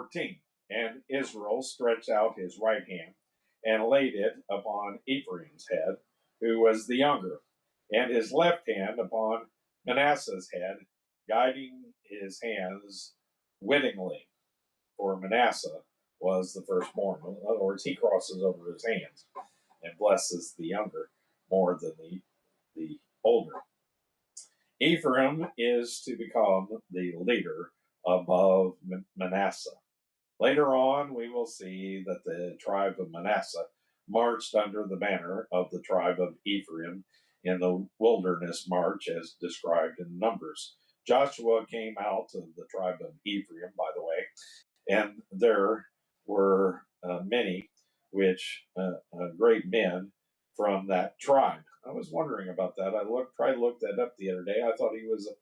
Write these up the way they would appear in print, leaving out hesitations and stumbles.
14. And Israel stretched out his right hand and laid it upon Ephraim's head, who was the younger, and his left hand upon Manasseh's head, guiding his hands wittingly, for Manasseh was the firstborn. In other words, he crosses over his hands and blesses the younger more than the older. Ephraim is to become the leader above Manasseh. Later on, we will see that the tribe of Manasseh marched under the banner of the tribe of Ephraim in the wilderness march as described in Numbers. Joshua came out of the tribe of Ephraim, by the way, and there were many great men from that tribe. I was wondering about that. I tried to look that up the other day. I thought he was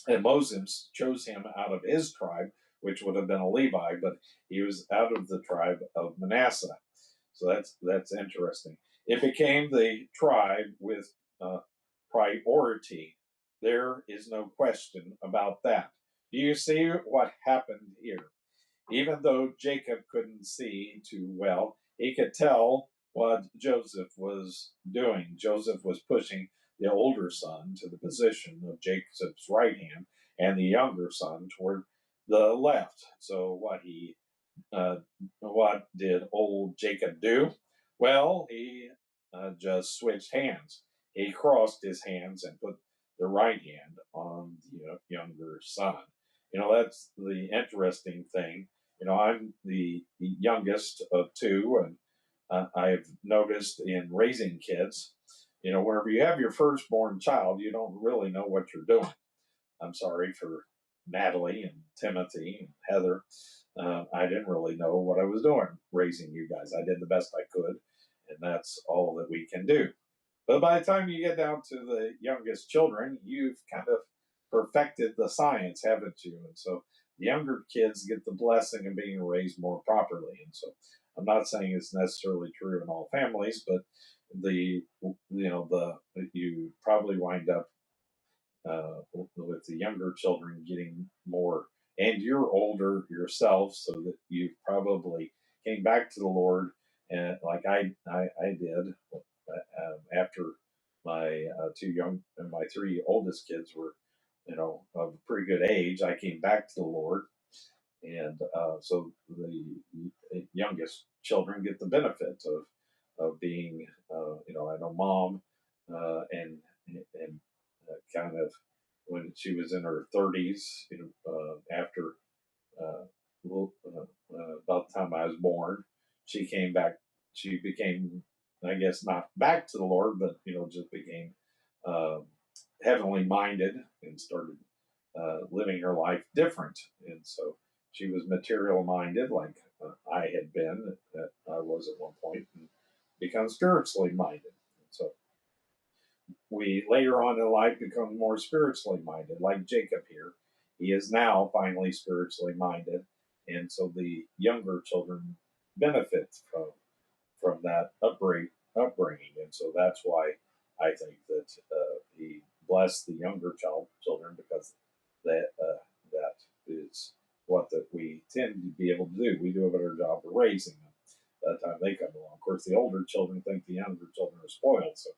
and Moses chose him out of his tribe, which would have been a Levi, but he was out of the tribe of Manasseh. So that's interesting. It became the tribe with priority. There is no question about that. Do you see what happened here? Even though Jacob couldn't see too well, he could tell what Joseph was doing. Joseph was pushing the older son to the position of Jacob's right hand and the younger son toward the left. So what did old Jacob do? Well, he just switched hands. He crossed his hands and put the right hand on the younger son. That's the interesting thing. I'm the youngest of two, and I've noticed in raising kids, whenever you have your firstborn child, you don't really know what you're doing. I'm sorry for Natalie and Timothy and Heather. I didn't really know what I was doing raising you guys. I did the best I could, and that's all that we can do. But by the time you get down to the youngest children, you've kind of perfected the science, haven't you? And so the younger kids get the blessing of being raised more properly. And so I'm not saying it's necessarily true in all families, but you probably wind up with the younger children getting more, and you're older yourself, so that you probably came back to the Lord, and like I did after my my three oldest kids were, of a pretty good age. I came back to the Lord, and so the youngest children get the benefit of being, I know mom, and kind of when she was in her 30s, after about the time I was born, she came back. She became, I guess, not back to the Lord, but just became uh, heavenly minded and started living her life different. And so she was material minded, like I had been, that I was at one point, and become spiritually minded. And so we later on in life become more spiritually minded, like Jacob here. He is now finally spiritually minded, and so the younger children benefit from that upbringing, and so that's why I think that he blessed the younger children, because that is what that we tend to be able to do. We do a better job of raising them by the time they come along. Of course, the older children think the younger children are spoiled, so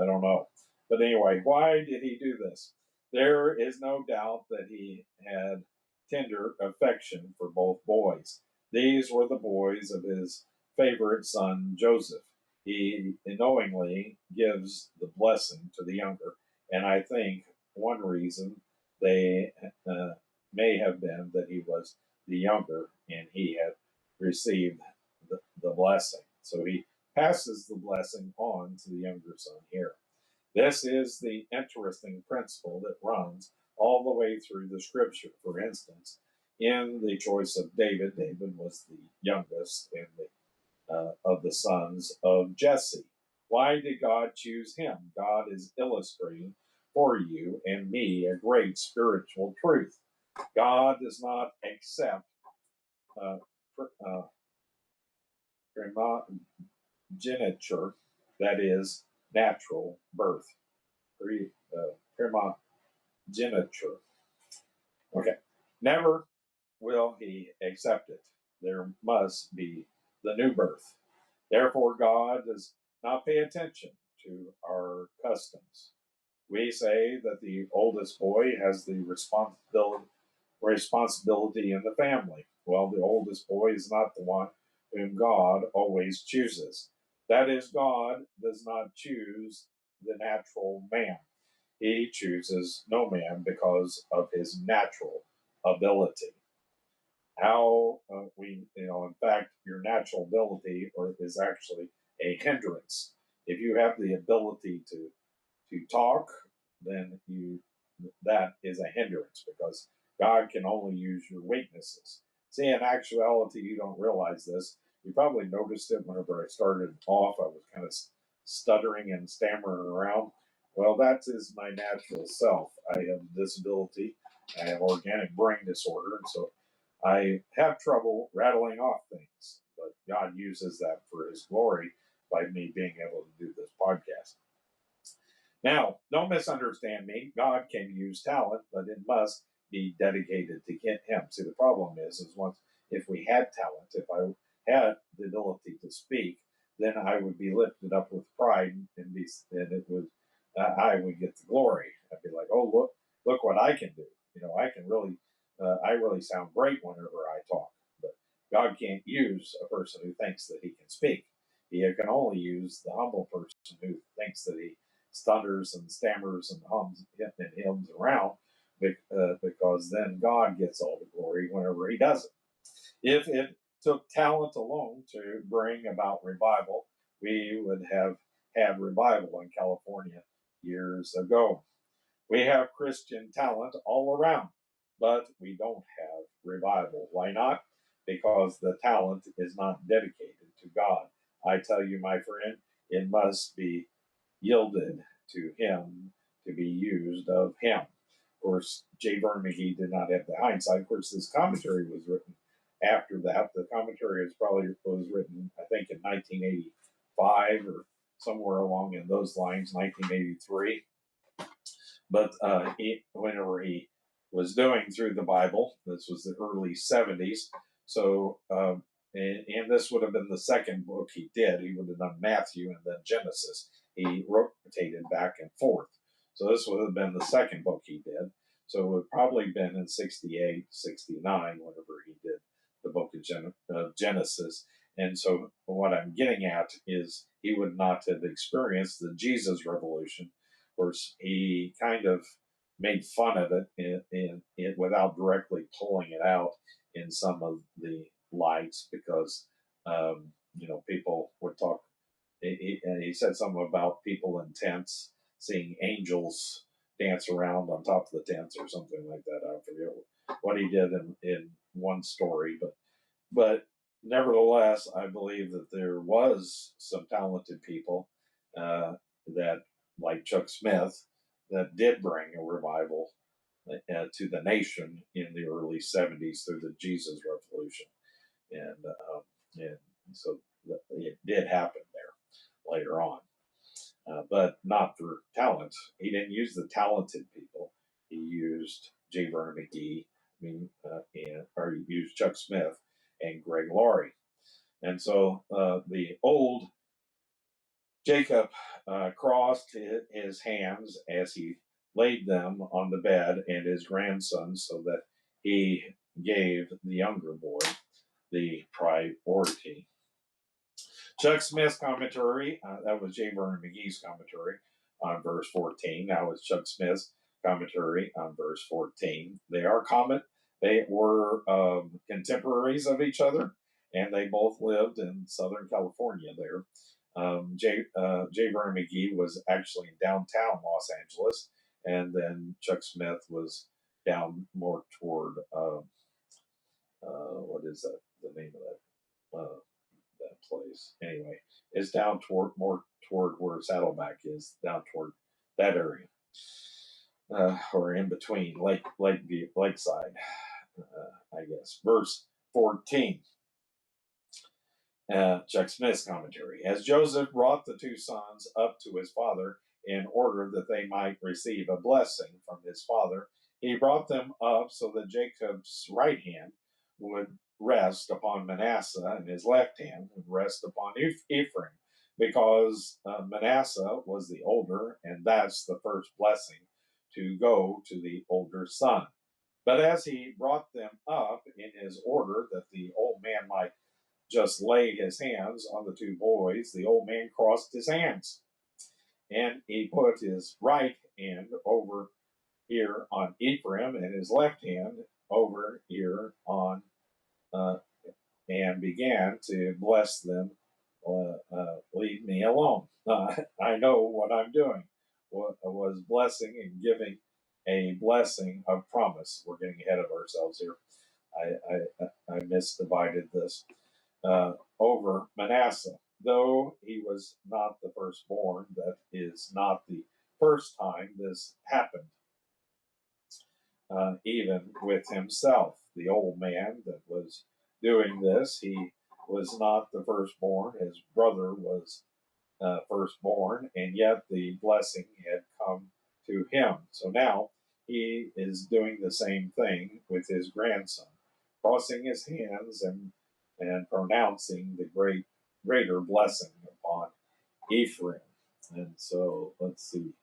I don't know. But anyway, why did he do this? There is no doubt that he had tender affection for both boys. These were the boys of his favorite son, Joseph. He knowingly gives the blessing to the younger. And I think one reason they may have been that he was the younger and he had received the blessing. So he passes the blessing on to the younger son here. This is the interesting principle that runs all the way through the scripture. For instance, in the choice of David, David was the youngest of the sons of Jesse. Why did God choose him? God is illustrating for you and me a great spiritual truth. God does not accept uh, primogeniture, that is, natural birth. Primogeniture. Okay. Never will he accept it. There must be the new birth. Therefore, God does not pay attention to our customs. We say that the oldest boy has the responsibility in the family. Well, the oldest boy is not the one whom God always chooses. That is, God does not choose the natural man. He chooses no man because of his natural ability. How in fact, your natural ability is actually a hindrance. If you have the ability to talk, then that is a hindrance because God can only use your weaknesses. See, in actuality, you don't realize this. You probably noticed it whenever I started off. I was kind of stuttering and stammering around. Well, that is my natural self. I have a disability. I have organic brain disorder, and so I have trouble rattling off things. But God uses that for His glory by me being able to do this podcast. Now, don't misunderstand me. God can use talent, but it must be dedicated to get Him. See, the problem is once if we had talent, if I had the ability to speak, then I would be lifted up with pride, and it would I would get the glory. I'd be like, oh look what I can do. I can really I really sound great whenever I talk. But God can't use a person who thinks that he can speak. He can only use the humble person who thinks that he stutters and stammers and hums around, because then God gets all the glory whenever He does it. If it took talent alone to bring about revival, we would have had revival in California years ago. We have Christian talent all around, but we don't have revival. Why not? Because the talent is not dedicated to God. I tell you, my friend, it must be yielded to Him to be used of Him. Of course, J. Vernon McGee did not have the hindsight. Of course, this commentary was written after that. The commentary was written, I think, in 1985 or somewhere along in those lines, 1983. But whenever he was doing through the Bible, this was the early 70s. So, and this would have been the second book he did. He would have done Matthew and then Genesis. He rotated back and forth. So this would have been the second book he did. So it would have probably been in 68, 69, whenever he did the book of Genesis. And so what I'm getting at is he would not have experienced the Jesus revolution. Of course, he kind of made fun of it without directly pulling it out in some of the lights because, people would talk. He said something about people in tents seeing angels dance around on top of the tents or something like that. I forget what he did in one story, but nevertheless, I believe that there was some talented people that, like Chuck Smith, that did bring a revival to the nation in the early 70s through the Jesus Revolution. And so it did happen there later on, but not for talent. He didn't use the talented people. He used J. Vernon McGee, or he used Chuck Smith and Greg Laurie. And so the old Jacob crossed his hands as he laid them on the bed and his grandson, so that he gave the younger boy the priority. Chuck Smith's commentary, that was J. Vernon McGee's commentary on verse 14. That was Chuck Smith's commentary on verse 14. They were contemporaries of each other, and they both lived in Southern California there. J. Vernon McGee was actually in downtown Los Angeles, and then Chuck Smith was down more toward, what is that, the name of that place? Anyway, it's down toward where Saddleback is, down toward that area, or in between Lakeside, I guess. Verse 14. Chuck Smith's commentary. As Joseph brought the two sons up to his father in order that they might receive a blessing from his father, he brought them up so that Jacob's right hand would rest upon Manasseh, and his left hand would rest upon Ephraim, because Manasseh was the older, and that's the first blessing to go to the older son. But as he brought them up in his order, that the old man might just lay his hands on the two boys, the old man crossed his hands, and he put his right hand over here on Ephraim and his left hand over here on uh, and began to bless them. Leave me alone. I know what I'm doing. Was blessing and giving a blessing of promise. We're getting ahead of ourselves here. I misdivided this over Manasseh. Though he was not the firstborn, that is not the first time this happened, even with himself. The old man that was doing this, he was not the firstborn. His brother was firstborn, and yet the blessing had come to him. So now he is doing the same thing with his grandson, crossing his hands and pronouncing the greater blessing upon Ephraim. And so let's see.